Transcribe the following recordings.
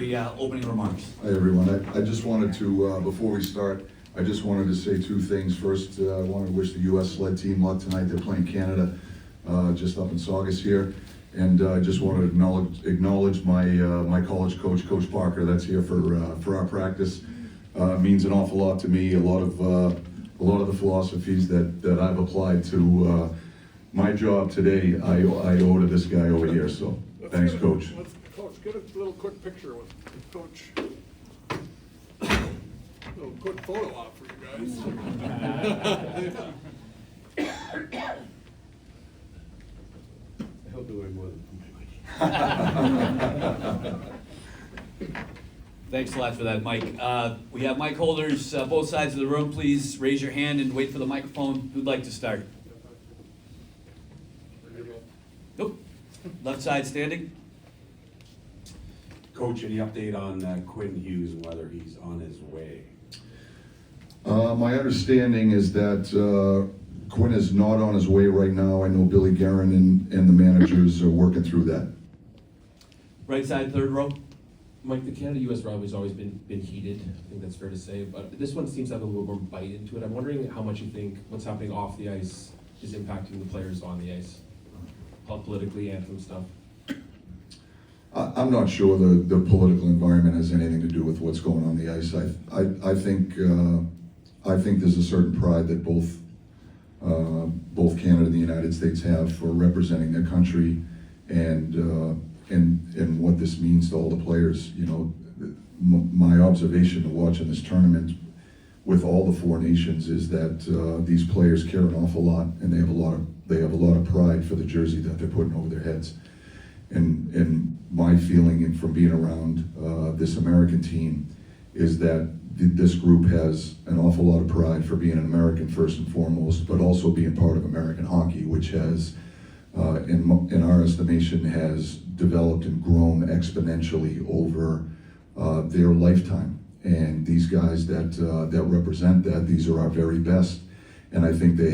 your opening remarks. Hi everyone. I just wanted to, before we start, I just wanted to say two things. First, I want to wish the U.S. sled team luck tonight. They're playing Canada just up in Saugus here. And I just want to acknowledge my college coach, Coach Parker, that's here for our practice. Means an awful lot to me. A lot of the philosophies that I've applied to my job today, I owe to this guy over here. So thanks, Coach. Coach, get a little quick picture with Coach. A little quick photo op for you guys. He'll do it more than Thanks a lot for that, Mike. We have mic holders both sides of the room. Please raise your hand and wait for the microphone. Who'd like to start? Nope. Left side standing. Coach, any update on Quinn Hughes and whether he's on his way? My understanding is that Quinn is not on his way right now. I know Billy Guerin and the managers are working through that. Right side, third row. Mike, the Canada-U.S. rivalry's always been heated. I think that's fair to say. But this one seems to have a little more bite into it. I'm wondering how much you think what's happening off the ice is impacting the players on the ice, politically, anthem stuff. I'm not sure the political environment has anything to do with what's going on the ice. I think there's a certain pride that both Canada and the United States have for representing their country and what this means to all the players. You know, my observation of watching this tournament with all the four nations is that these players care an awful lot, and they have a lot of pride for the jersey that they're putting over their heads. And my feeling from being around this American team is that this group has an awful lot of pride for being an American first and foremost, but also being part of American hockey, which has, in our estimation, has developed and grown exponentially over their lifetime. And these guys that represent that, these are our very best, and I think they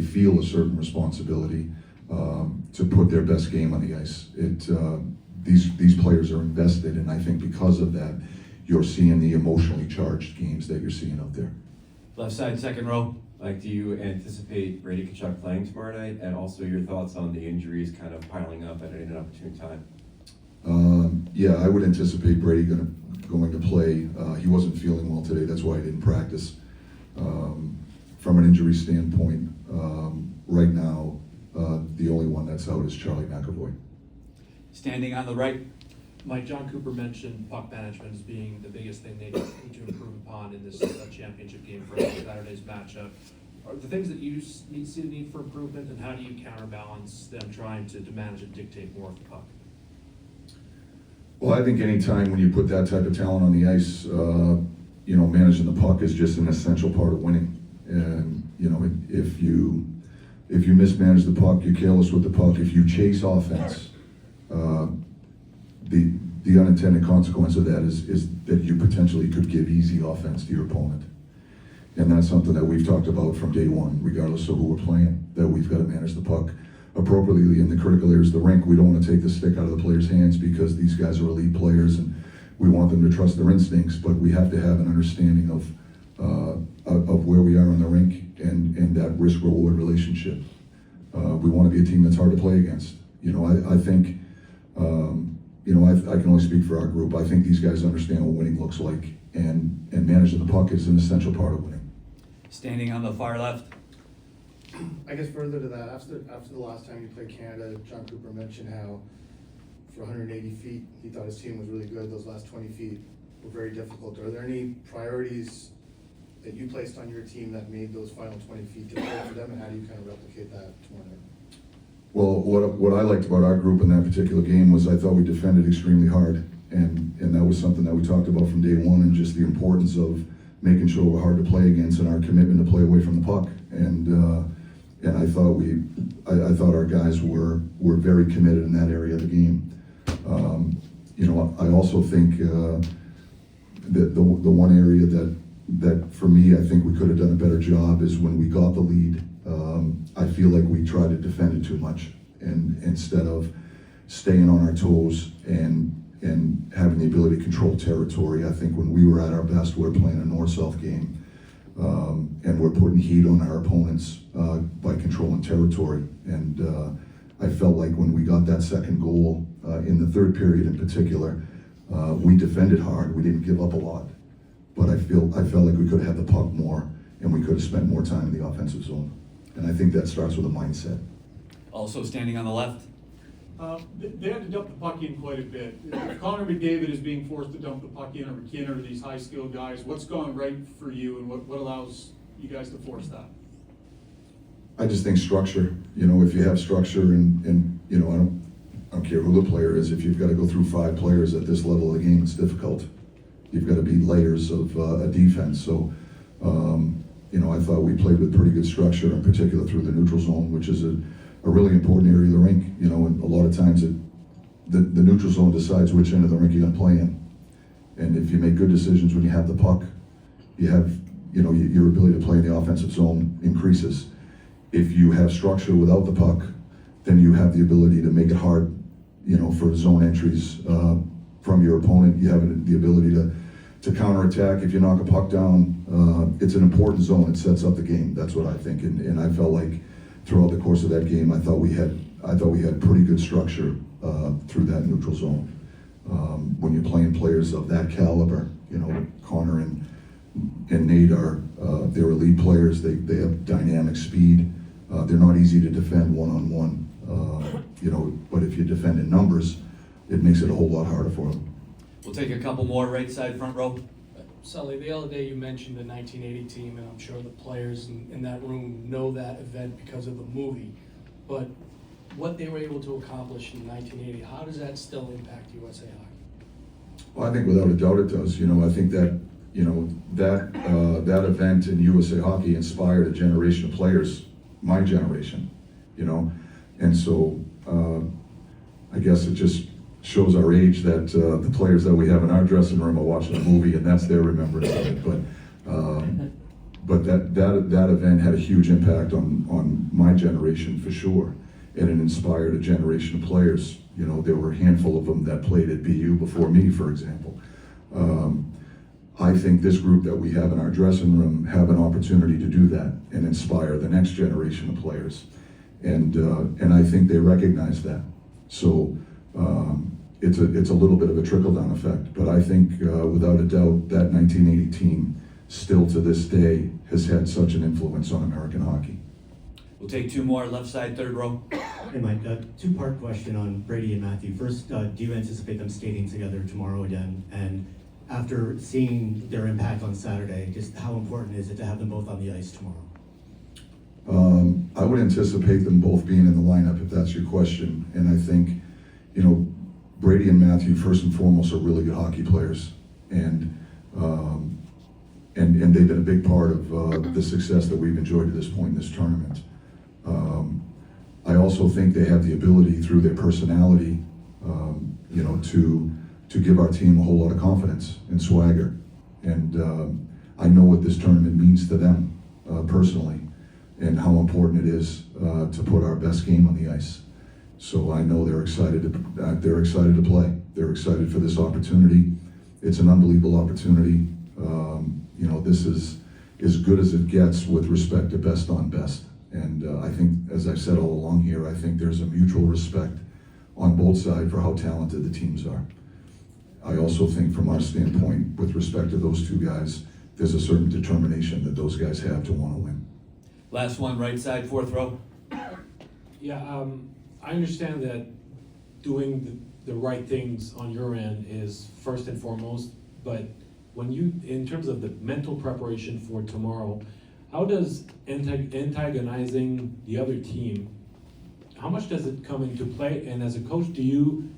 feel a certain responsibility to put their best game on the ice. These players are invested, and I think because of that, you're seeing the emotionally charged games that you're seeing out there. Left side, second row. Like, do you anticipate Brady Tkachuk playing tomorrow night? And also your thoughts on the injuries kind of piling up at an inopportune time? Yeah, I would anticipate Brady going to play. He wasn't feeling well today, that's why he didn't practice. From an injury standpoint, right now, the only one that's out is Charlie McAvoy. Standing on the right. Mike, John Cooper mentioned puck management as being the biggest thing they need to improve upon in this championship game for Saturday's matchup. Are the things that you see the need for improvement, and how do you counterbalance them trying to manage and dictate more of the puck? Well, I think any time when you put that type of talent on the ice, managing the puck is just an essential part of winning. And if you mismanage the puck, you're careless with the puck. If you chase offense, the unintended consequence of that is that you potentially could give easy offense to your opponent. And that's something that we've talked about from day one, regardless of who we're playing, that we've got to manage the puck appropriately in the critical areas of the rink. We don't want to take the stick out of the players' hands because these guys are elite players and we want them to trust their instincts, but we have to have an understanding of where we are in the rink and that risk-reward relationship. We want to be a team that's hard to play against. I think I can only speak for our group. I think these guys understand what winning looks like, and managing the puck is an essential part of winning. Standing on the far left. I guess further to that, after the last time you played Canada, John Cooper mentioned how for 180 feet, he thought his team was really good. Those last 20 feet were very difficult. Are there any priorities that you placed on your team that made those final 20 feet difficult for them, and how do you kind of replicate that tomorrow night? Well, what I liked about our group in that particular game was I thought we defended extremely hard, and that was something that we talked about from day one, and just the importance of making sure we're hard to play against and our commitment to play away from the puck. And I thought our guys were very committed in that area of the game. I also think that the one area that for me I think we could have done a better job is when we got the lead. I feel like we tried to defend it too much, and instead of staying on our toes and and having the ability to control territory. I think when we were at our best, we were playing a north-south game, and we're putting heat on our opponents by controlling territory. And I felt like when we got that second goal in the third period in particular, we defended hard. We didn't give up a lot, but I felt like we could have had the puck more, and we could have spent more time in the offensive zone. And I think that starts with a mindset. Also standing on the left. They had to dump the puck in quite a bit. Connor McDavid is being forced to dump the puck in, or McKinnon, or these high-skilled guys. What's gone right for you, and what allows you guys to force that? I just think structure. You know, if you have structure, and you know, I don't care who the player is. If you've got to go through 5 players at this level of the game, it's difficult. You've got to beat layers of a defense. So, you know, I thought we played with pretty good structure, in particular through the neutral zone, which is a really important area of the rink. You know, and a lot of times the neutral zone decides which end of the rink you're going to play in. And if you make good decisions when you have the puck, you have, you know, your ability to play in the offensive zone increases. If you have structure without the puck, then you have the ability to make it hard, you know, for zone entries from your opponent. You have the ability to counterattack. If you knock a puck down, it's an important zone. It sets up the game. That's what I think. And I felt like throughout the course of that game, I thought we had pretty good structure through that neutral zone. When you're playing players of that caliber, you know, Connor and Nate are they're elite players. They have dynamic speed. They're not easy to defend one-on-one. You know, but if you defend in numbers, it makes it a whole lot harder for them. We'll take a couple more right side front row. Sully, the other day you mentioned the 1980 team, and I'm sure the players in that room know that event because of the movie. But what they were able to accomplish in 1980, how does that still impact USA hockey? Well, I think without a doubt it does. You know, I think that, you know, that event in USA Hockey inspired a generation of players, my generation, you know. And so I guess it just shows our age that the players that we have in our dressing room are watching the movie, and that's their remembrance of it. But that event had a huge impact on my generation for sure, and it inspired a generation of players. You know, there were a handful of them that played at BU before me, for example. I think this group that we have in our dressing room have an opportunity to do that and inspire the next generation of players, and I think they recognize that. So it's a little bit of a trickle-down effect, but I think without a doubt that 1980 team still to this day has had such an influence on American hockey. We'll take 2 more left side, third row. Hey Mike, 2-part question on Brady and Matthew. First, do you anticipate them skating together tomorrow again? And after seeing their impact on Saturday, just how important is it to have them both on the ice tomorrow? I would anticipate them both being in the lineup, if that's your question. And I think, you know, Brady and Matthew, first and foremost, are really good hockey players. And they've been a big part of the success that we've enjoyed at this point in this tournament. I also think they have the ability, through their personality, you know, to give our team a whole lot of confidence and swagger. And I know what this tournament means to them personally, and how important it is to put our best game on the ice. So I know they're excited to play. They're excited for this opportunity. It's an unbelievable opportunity. You know, this is as good as it gets with respect to best on best. And I think, as I've said all along here, I think there's a mutual respect on both sides for how talented the teams are. I also think from our standpoint, with respect to those two guys, there's a certain determination that those guys have to want to win. Last one, right side, fourth row. Yeah, I understand that doing the right things on your end is first and foremost, but when you, in terms of the mental preparation for tomorrow, how does antagonizing the other team, how much does it come into play? And as a coach, do you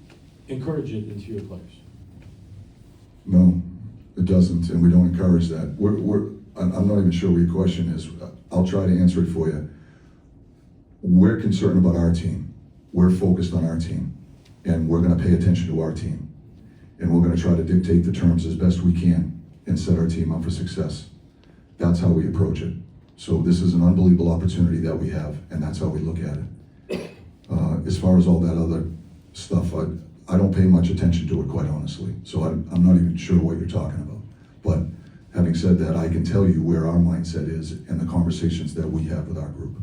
encourage it into your players? No, it doesn't, and we don't encourage that. I'm not even sure what your question is. I'll try to answer it for you. We're concerned about our team. We're focused on our team, and we're going to pay attention to our team. And we're going to try to dictate the terms as best we can and set our team up for success. That's how we approach it. So this is an unbelievable opportunity that we have, and that's how we look at it. As far as all that other stuff, I don't pay much attention to it, quite honestly. So I'm not even sure what you're talking about. But having said that, I can tell you where our mindset is and the conversations that we have with our group.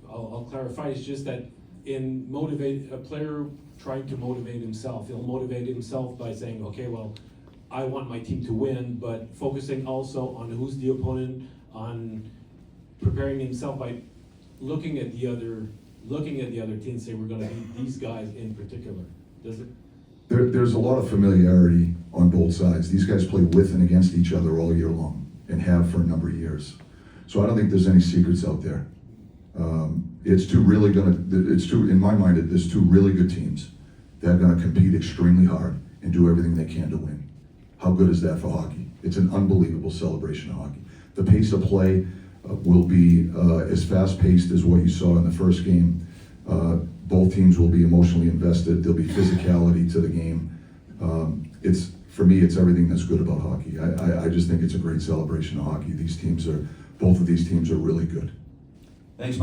I'll clarify, it's just that in a player trying to motivate himself, he'll motivate himself by saying, okay, well, I want my team to win, but focusing also on who's the opponent, on preparing himself by looking at the other team and say, we're gonna beat these guys in particular. Does it? There's a lot of familiarity on both sides. These guys play with and against each other all year long and have for a number of years. So I don't think there's any secrets out there. In my mind, there's two really good teams that are gonna compete extremely hard and do everything they can to win. How good is that for hockey? It's an unbelievable celebration of hockey. The pace of play will be as fast-paced as what you saw in the first game. Both teams will be emotionally invested. There'll be physicality to the game. For me, it's everything that's good about hockey. I just think it's a great celebration of hockey. Both of these teams are really good. Thanks, Mike.